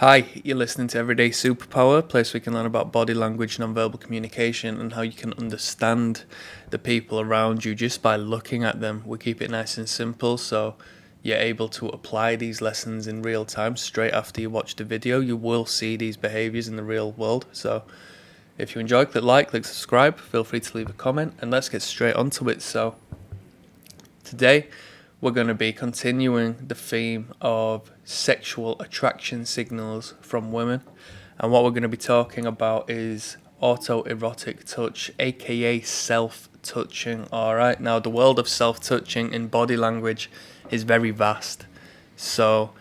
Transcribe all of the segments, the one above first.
Hi, you're listening to Everyday Superpower, a place where you can learn about body language, nonverbal communication, and how you can understand the people around you just by looking at them. We keep it nice and simple, so you're able to apply these lessons in real time. Straight after you watch the video, you will see these behaviors in the real world. So if you enjoy, click like, click subscribe, feel free to leave a comment, and let's get straight onto it. So today, we're going to be continuing the theme of sexual attraction signals from women. And what we're going to be talking about is autoerotic touch, aka self-touching. Alright, now the world of self-touching in body language is very vast. So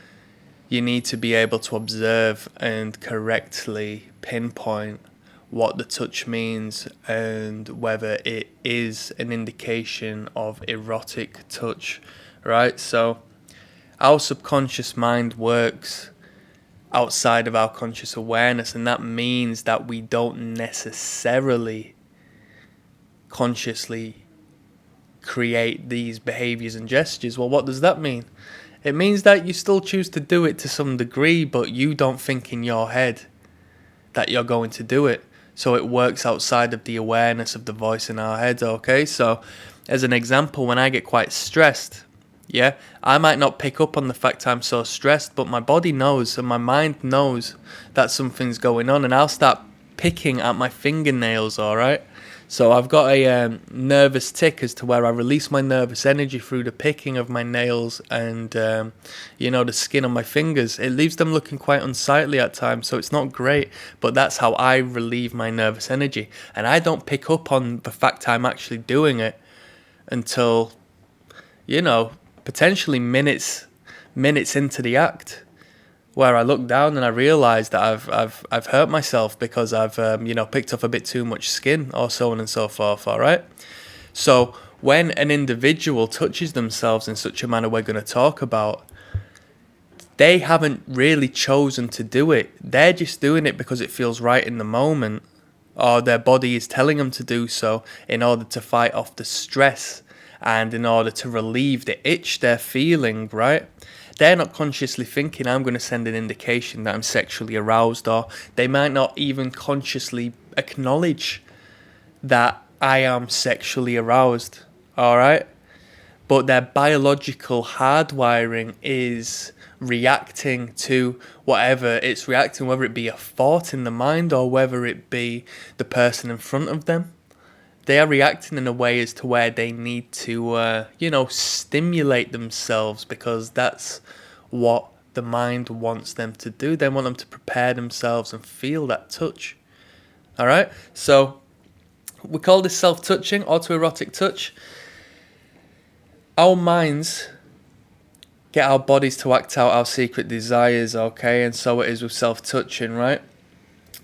you need to be able to observe and correctly pinpoint what the touch means and whether it is an indication of erotic touch. Right, so our subconscious mind works outside of our conscious awareness, and that means that we don't necessarily consciously create these behaviors and gestures. Well, what does that mean? It means that you still choose to do it to some degree, but you don't think in your head that you're going to do it. So it works outside of the awareness of the voice in our heads, okay? So as an example, when I get quite stressed, yeah, I might not pick up on the fact I'm so stressed, but my body knows and my mind knows that something's going on, and I'll start picking at my fingernails, alright? So I've got a nervous tick as to where I release my nervous energy through the picking of my nails and, the skin on my fingers. It leaves them looking quite unsightly at times, so it's not great, but that's how I relieve my nervous energy. And I don't pick up on the fact I'm actually doing it until, potentially minutes into the act, where I look down and I realise that I've hurt myself because I've picked up a bit too much skin, or so on and so forth. All right. So when an individual touches themselves in such a manner we're going to talk about, they haven't really chosen to do it. They're just doing it because it feels right in the moment, or their body is telling them to do so in order to fight off the stress and in order to relieve the itch they're feeling, right? They're not consciously thinking, I'm going to send an indication that I'm sexually aroused, or they might not even consciously acknowledge that I am sexually aroused, all right? But their biological hardwiring is reacting to whatever it's reacting, whether it be a thought in the mind or whether it be the person in front of them. They are reacting in a way as to where they need to, stimulate themselves, because that's what the mind wants them to do. They want them to prepare themselves and feel that touch. All right? So we call this self-touching, autoerotic touch. Our minds get our bodies to act out our secret desires, okay? And so it is with self-touching, right?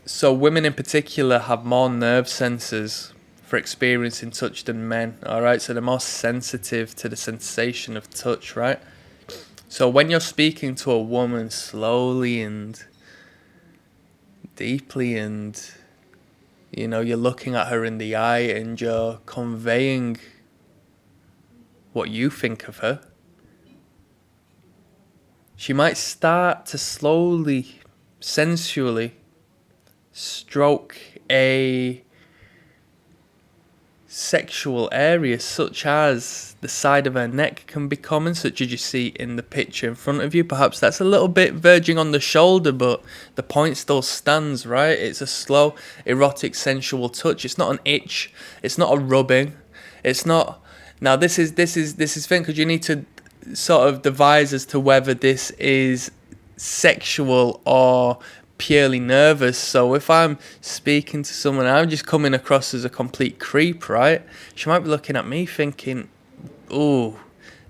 So women in particular have more nerve sensors for experiencing touch than men, alright? So they're more sensitive to the sensation of touch, right? So when you're speaking to a woman slowly and deeply, and you're looking at her in the eye and you're conveying what you think of her, she might start to slowly, sensually stroke a sexual area, such as the side of her neck can be common, such as you see in the picture in front of you. Perhaps that's a little bit verging on the shoulder, but the point still stands, right? It's a slow, erotic, sensual touch. It's not an itch. It's not a rubbing. It's not. Now this is thing, because you need to sort of devise as to whether this is sexual or purely nervous. So if I'm speaking to someone, I'm just coming across as a complete creep, right? She might be looking at me thinking, ooh,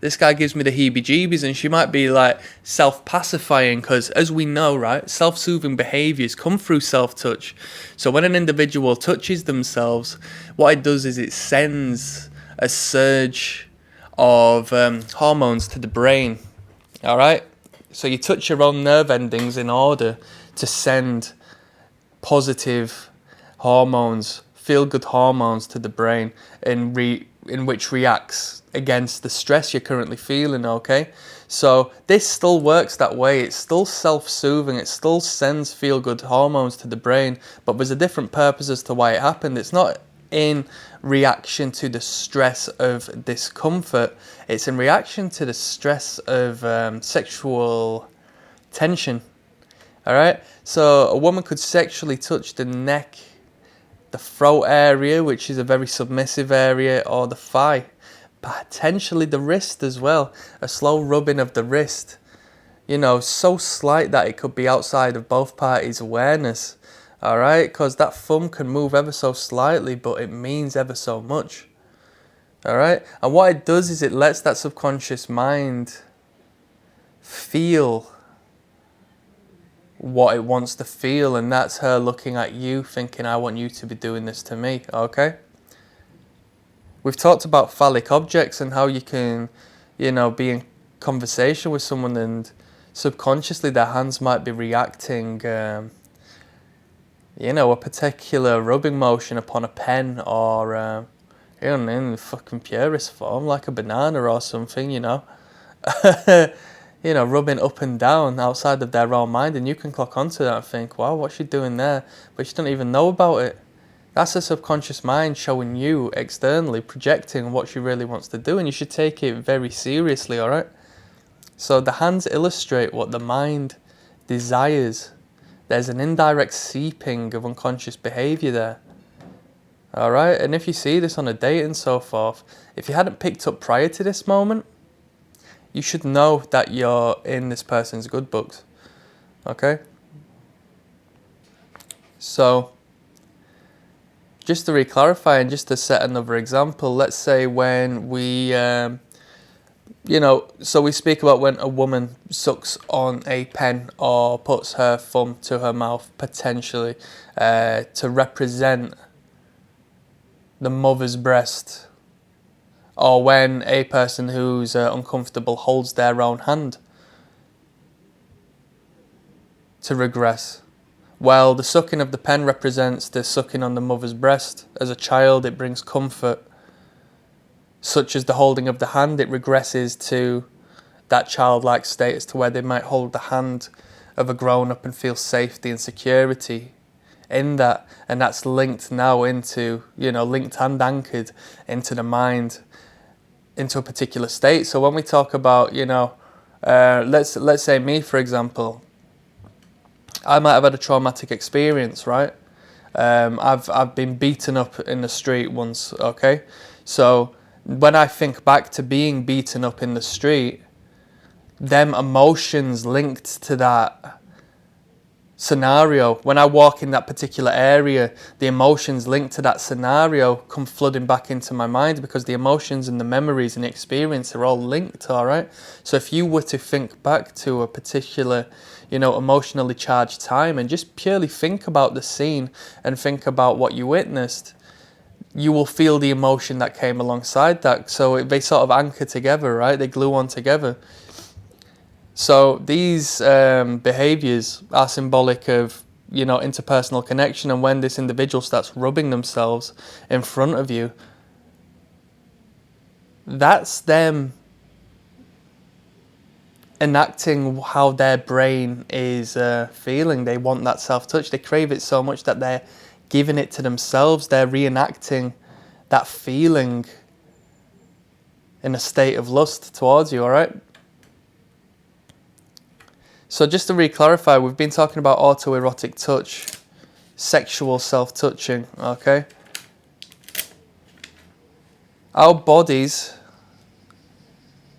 this guy gives me the heebie-jeebies, and she might be like self-pacifying, because as we know, right, self-soothing behaviors come through self-touch. So when an individual touches themselves, what it does is it sends a surge of hormones to the brain, all right? So you touch your own nerve endings in order to send positive hormones, feel-good hormones to the brain, and in which reacts against the stress you're currently feeling, okay? So this still works that way. It's still self-soothing. It still sends feel-good hormones to the brain, but there's a different purpose as to why it happened. It's not in reaction to the stress of discomfort. It's in reaction to the stress of sexual tension. All right? So a woman could sexually touch the neck, the throat area, which is a very submissive area, or the thigh. Potentially the wrist as well. A slow rubbing of the wrist. You know, so slight that it could be outside of both parties' awareness. Alright? Because that thumb can move ever so slightly, but it means ever so much. Alright? And what it does is it lets that subconscious mind feel what it wants to feel, and that's her looking at you thinking, I want you to be doing this to me, okay? We've talked about phallic objects and how you can, you know, be in conversation with someone and subconsciously their hands might be reacting, you know, a particular rubbing motion upon a pen or, you know, in the fucking purest form, like a banana or something, you know. You know, rubbing up and down outside of their own mind, and you can clock onto that and think, wow, what's she doing there? But you don't even know about it. That's a subconscious mind showing you externally, projecting what she really wants to do, and you should take it very seriously, alright? So the hands illustrate what the mind desires. There's an indirect seeping of unconscious behaviour there. Alright, and if you see this on a date and so forth, if you hadn't picked up prior to this moment, you should know that you're in this person's good books. Okay? So, just to re-clarify and just to set another example, let's say when we, you know, so we speak about when a woman sucks on a pen or puts her thumb to her mouth, potentially, to represent the mother's breast, or when a person who's uncomfortable holds their own hand to regress. Well, the sucking of the pen represents the sucking on the mother's breast. As a child, it brings comfort. Such as the holding of the hand, it regresses to that childlike state as to where they might hold the hand of a grown-up and feel safety and security in that. And that's linked now into, you know, linked and anchored into the mind, into a particular state. So when we talk about, you know, let's say me, for example, I might have had a traumatic experience, right? I've been beaten up in the street once, okay? So when I think back to being beaten up in the street, them emotions linked to that scenario, when I walk in that particular area, the emotions linked to that scenario come flooding back into my mind, because the emotions and the memories and the experience are all linked, all right? So if you were to think back to a particular, you know, emotionally charged time and just purely think about the scene and think about what you witnessed, you will feel the emotion that came alongside that. So they sort of anchor together, right? They glue on together. So these behaviours are symbolic of, you know, interpersonal connection, and when this individual starts rubbing themselves in front of you, that's them enacting how their brain is feeling. They want that self-touch. They crave it so much that they're giving it to themselves. They're reenacting that feeling in a state of lust towards you, all right? So just to re-clarify, we've been talking about autoerotic touch, sexual self-touching, okay? Our bodies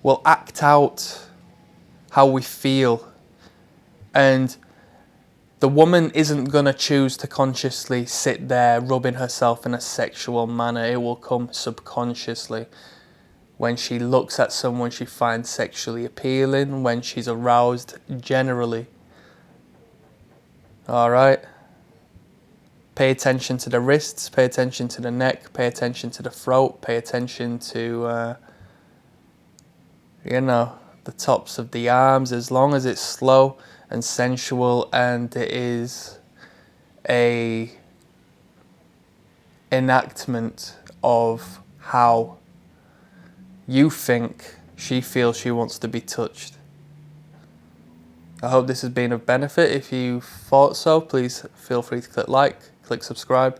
will act out how we feel, and the woman isn't going to choose to consciously sit there rubbing herself in a sexual manner. It will come subconsciously. When she looks at someone she finds sexually appealing, when she's aroused generally. Alright? Pay attention to the wrists, pay attention to the neck, pay attention to the throat, pay attention to, you know, the tops of the arms, as long as it's slow and sensual and it is a enactment of how you think she feels she wants to be touched. I hope this has been of benefit. If you thought so, please feel free to click like, click subscribe,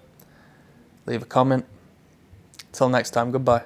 leave a comment. Till next time, goodbye.